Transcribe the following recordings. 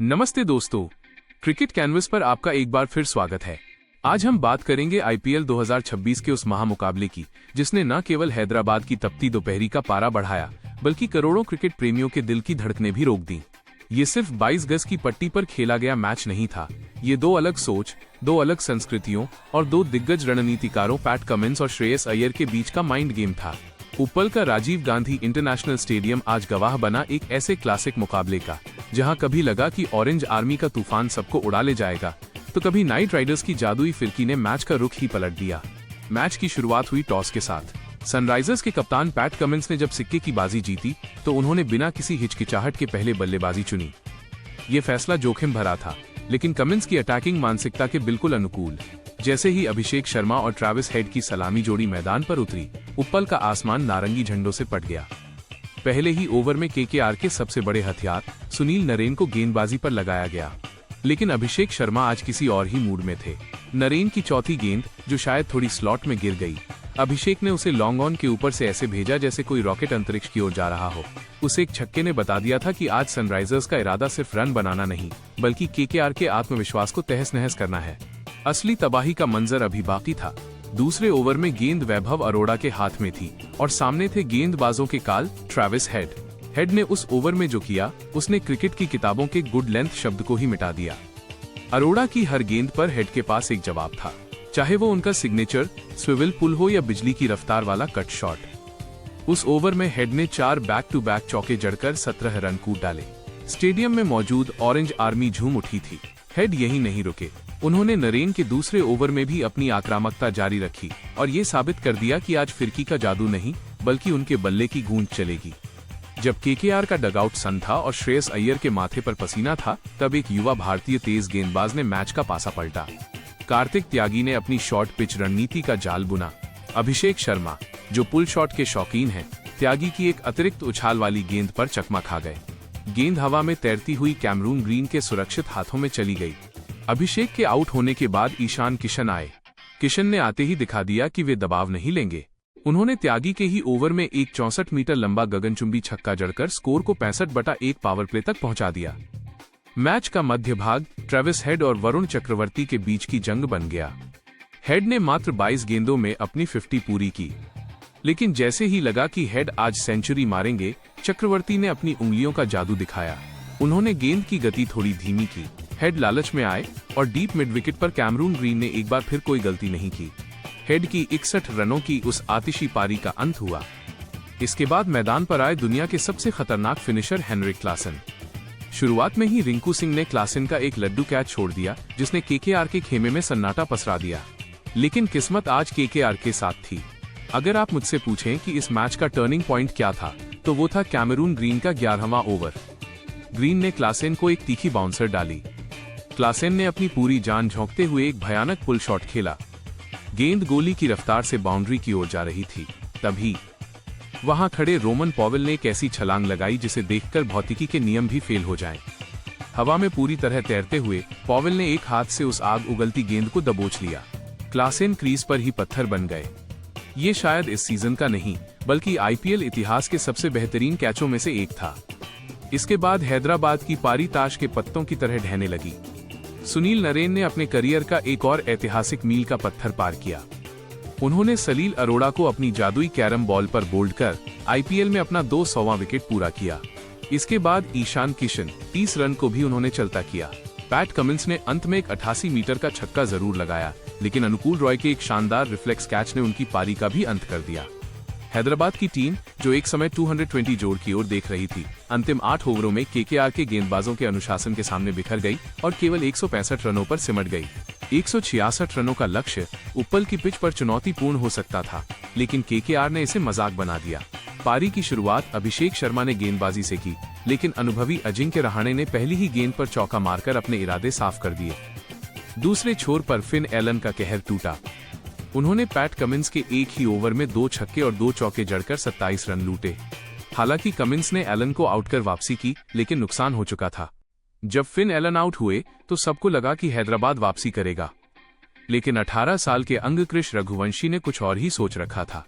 नमस्ते दोस्तों, cricket canvas पर आपका एक बार फिर स्वागत है। आज हम बात करेंगे आईपीएल 2026 के उस महामुकाबले की जिसने न केवल हैदराबाद की तपती दोपहरी का पारा बढ़ाया बल्कि करोड़ों क्रिकेट प्रेमियों के दिल की धड़कनें भी रोक दी। ये सिर्फ 22 गज की पट्टी पर खेला गया मैच नहीं था। ये दो अलग सोच, दो अलग संस्कृतियों और दो दिग्गज रणनीतिकारों पैट कमिंस और श्रेयस अय्यर के बीच का माइंड गेम था। उप्पल का राजीव गांधी इंटरनेशनल स्टेडियम आज गवाह बना एक ऐसे क्लासिक मुकाबले का जहां कभी लगा कि ऑरेंज आर्मी का तूफान सबको उड़ा ले जाएगा, तो कभी नाइट राइडर्स की जादुई फिरकी ने मैच का रुख ही पलट दिया। मैच की शुरुआत हुई टॉस के साथ। सनराइजर्स के कप्तान पैट कमिंस ने जब सिक्के की बाजी जीती तो उन्होंने बिना किसी हिचकिचाहट के पहले बल्लेबाजी चुनी। ये फैसला जोखिम भरा था, लेकिन कमिंस की अटैकिंग मानसिकता के बिल्कुल अनुकूल। जैसे ही अभिषेक शर्मा और ट्रेविस हेड की सलामी जोड़ी मैदान पर उतरी, उप्पल का आसमान नारंगी झंडों से पट गया। पहले ही ओवर में केकेआर के सबसे बड़े हथियार सुनील नरेन को गेंदबाजी पर लगाया गया, लेकिन अभिषेक शर्मा आज किसी और ही मूड में थे। नरेन की चौथी गेंद, जो शायद थोड़ी स्लॉट में गिर गई, अभिषेक ने उसे लॉन्ग ऑन के ऊपर से ऐसे भेजा जैसे कोई रॉकेट अंतरिक्ष की ओर जा रहा हो। उस एक छक्के ने बता दिया था कि आज सनराइजर्स का इरादा सिर्फ रन बनाना नहीं बल्कि केकेआर के आत्मविश्वास को तहस नहस करना है। असली तबाही का मंजर अभी बाकी था। दूसरे ओवर में गेंद वैभव अरोड़ा के हाथ में थी और सामने थे गेंदबाजों के काल ट्रेविस हेड। हेड ने उस ओवर में जो किया, उसने क्रिकेट की किताबों के गुड लेंथ शब्द को ही मिटा दिया। अरोड़ा की हर गेंद पर हेड के पास एक जवाब था, चाहे वो उनका सिग्नेचर स्विवल पुल हो या बिजली की रफ्तार वाला कट शॉट। उस ओवर में हेड ने 4 बैक टू बैक चौके जड़कर 17 रन कूद डाले। स्टेडियम में मौजूद ऑरेंज आर्मी झूम उठी थी। हेड यही नहीं रुके, उन्होंने नरेन के दूसरे ओवर में भी अपनी आक्रामकता जारी रखी और ये साबित कर दिया कि आज फिरकी का जादू नहीं बल्कि उनके बल्ले की गूंज चलेगी। जब केकेआर का डगआउट सन था और श्रेयस अय्यर के माथे पर पसीना था, तब एक युवा भारतीय तेज गेंदबाज ने मैच का पासा पलटा। कार्तिक त्यागी ने अपनी शॉर्ट पिच रणनीति का जाल बुना। अभिषेक शर्मा, जो पुल शॉट के शौकीन हैं, त्यागी की एक अतिरिक्त उछाल वाली गेंद पर चकमा खा गए। गेंद हवा में तैरती हुई कैमरून ग्रीन के सुरक्षित हाथों में चली गई। अभिषेक के आउट होने के बाद ईशान किशन आए। किशन ने आते ही दिखा दिया कि वे दबाव नहीं लेंगे। उन्होंने त्यागी के ही ओवर में एक 64 मीटर लंबा गगनचुंबी छक्का जड़कर स्कोर को 65/1 पावर प्ले तक पहुंचा दिया। मैच का मध्य भाग ट्रेविस हेड और वरुण चक्रवर्ती के बीच की जंग बन गया। हेड ने मात्र 22 गेंदों में अपनी 50 पूरी की, लेकिन जैसे ही लगा कि हेड आज सेंचुरी मारेंगे, चक्रवर्ती ने अपनी उंगलियों का जादू दिखाया। उन्होंने गेंद की गति थोड़ी धीमी की। हेड लालच में आए और डीप मिड विकेट पर कैमरून ग्रीन ने एक बार फिर कोई गलती नहीं की। हेड की 61 रनों की उस आतिशी पारी का अंत हुआ। इसके बाद मैदान पर आए दुनिया के सबसे खतरनाक फिनिशर हेनरिक क्लासन। शुरुआत में ही रिंकू सिंह ने क्लासन का एक लड्डू कैच छोड़ दिया जिसने केकेआर के खेमे में सन्नाटा पसरा दिया। लेकिन किस्मत आज केकेआर के साथ थी। अगर आप मुझसे पूछें कि इस मैच का टर्निंग पॉइंट क्या था, तो वो था कैमरून ग्रीन का 11वां ओवर। ग्रीन ने क्लासन को एक तीखी बाउंसर डाली। क्लासन ने अपनी पूरी जान झोंकते हुए एक भयानक पुल शॉट खेला। गेंद गोली की रफ्तार से बाउंड्री की ओर जा रही थी। तभी वहां खड़े रोमन पॉवेल ने एक ऐसी छलांग लगाई जिसे देखकर भौतिकी के नियम भी फेल हो जाएं। हवा में पूरी तरह तैरते हुए पॉवेल ने एक हाथ से उस आग उगलती गेंद को दबोच लिया। क्लासन क्रीज पर ही पत्थर बन गए। ये शायद इस सीजन का नहीं बल्कि आईपीएल इतिहास के सबसे बेहतरीन कैचों में से एक था। इसके बाद हैदराबाद की पारी ताश के पत्तों की तरह ढहने लगी। सुनील नरेन ने अपने करियर का एक और ऐतिहासिक मील का पत्थर पार किया। उन्होंने सलील अरोड़ा को अपनी जादुई कैरम बॉल पर बोल्ड कर आईपीएल में अपना 200वां विकेट पूरा किया। इसके बाद ईशान किशन 30 रन को भी उन्होंने चलता किया। पैट कमिंस ने अंत में एक 88 मीटर का छक्का जरूर लगाया, लेकिन अनुकूल रॉय के एक शानदार रिफ्लेक्स कैच ने उनकी पारी का भी अंत कर दिया। हैदराबाद की टीम, जो एक समय 220 जोड़ की ओर देख रही थी, अंतिम 8 ओवरों में केकेआर के गेंदबाजों के अनुशासन के सामने बिखर गई और केवल 165 रनों पर सिमट गई। 166 रनों का लक्ष्य उप्पल की पिच पर चुनौतीपूर्ण हो सकता था, लेकिन केकेआर ने इसे मजाक बना दिया। पारी की शुरुआत अभिषेक शर्मा ने गेंदबाजी से की, लेकिन अनुभवी अजिंक्य रहाणे ने पहली ही गेंद पर चौका मारकर अपने इरादे साफ कर दिए। दूसरे छोर पर फिन एलन का कहर टूटा। उन्होंने पैट कमिंस के एक ही ओवर में 2 छक्के और 2 चौके जड़कर 27 रन लूटे। हालांकि कमिंस ने एलन को आउट कर वापसी की, लेकिन नुकसान हो चुका था। जब फिन एलन आउट हुए तो सबको लगा कि हैदराबाद वापसी करेगा, लेकिन 18 साल के अंगकृष रघुवंशी ने कुछ और ही सोच रखा था।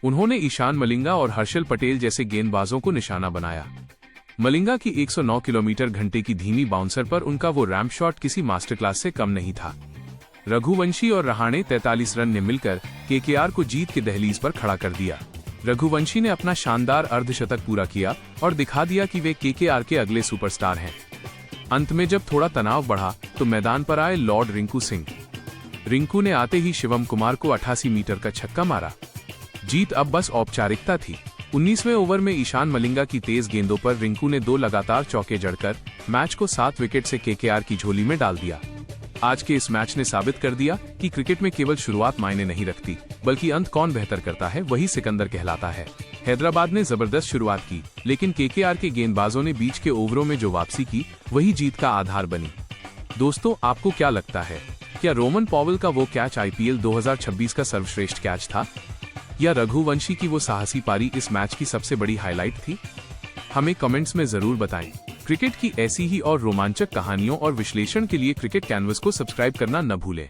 उन्होंने ईशान मलिंगा और हर्षल पटेल जैसे गेंदबाजों को निशाना बनाया। मलिंगा की 109 किलोमीटर घंटे की धीमी बाउंसर पर उनका वो रैंप शॉट किसी मास्टर क्लास से कम नहीं था। रघुवंशी और रहाणे 43 रन ने मिलकर केकेआर को जीत के दहलीज पर खड़ा कर दिया। रघुवंशी ने अपना शानदार अर्धशतक पूरा किया और दिखा दिया कि वे केकेआर के अगले सुपरस्टार हैं। अंत में जब थोड़ा तनाव बढ़ा तो मैदान पर आए लॉर्ड रिंकू सिंह। रिंकू ने आते ही शिवम कुमार को 88 मीटर का छक्का मारा। जीत अब बस औपचारिकता थी। 19वें ओवर में ईशान मलिंगा की तेज गेंदों पर रिंकू ने 2 लगातार चौके जड़कर मैच को 7 विकेट से केकेआर की झोली में डाल दिया। आज के इस मैच ने साबित कर दिया कि क्रिकेट में केवल शुरुआत मायने नहीं रखती, बल्कि अंत कौन बेहतर करता है वही सिकंदर कहलाता है। हैदराबाद ने जबरदस्त शुरुआत की, लेकिन केकेआर के गेंदबाजों ने बीच के ओवरों में जो वापसी की वही जीत का आधार बनी। दोस्तों, आपको क्या लगता है, क्या रोमन पॉवेल का वो कैच आईपीएल 2026 का सर्वश्रेष्ठ कैच था, या रघुवंशी की वो साहसी पारी इस मैच की सबसे बड़ी हाईलाइट थी? हमें कमेंट्स में जरूर बताएं। क्रिकेट की ऐसी ही और रोमांचक कहानियों और विश्लेषण के लिए क्रिकेट कैनवस को सब्सक्राइब करना न भूलें।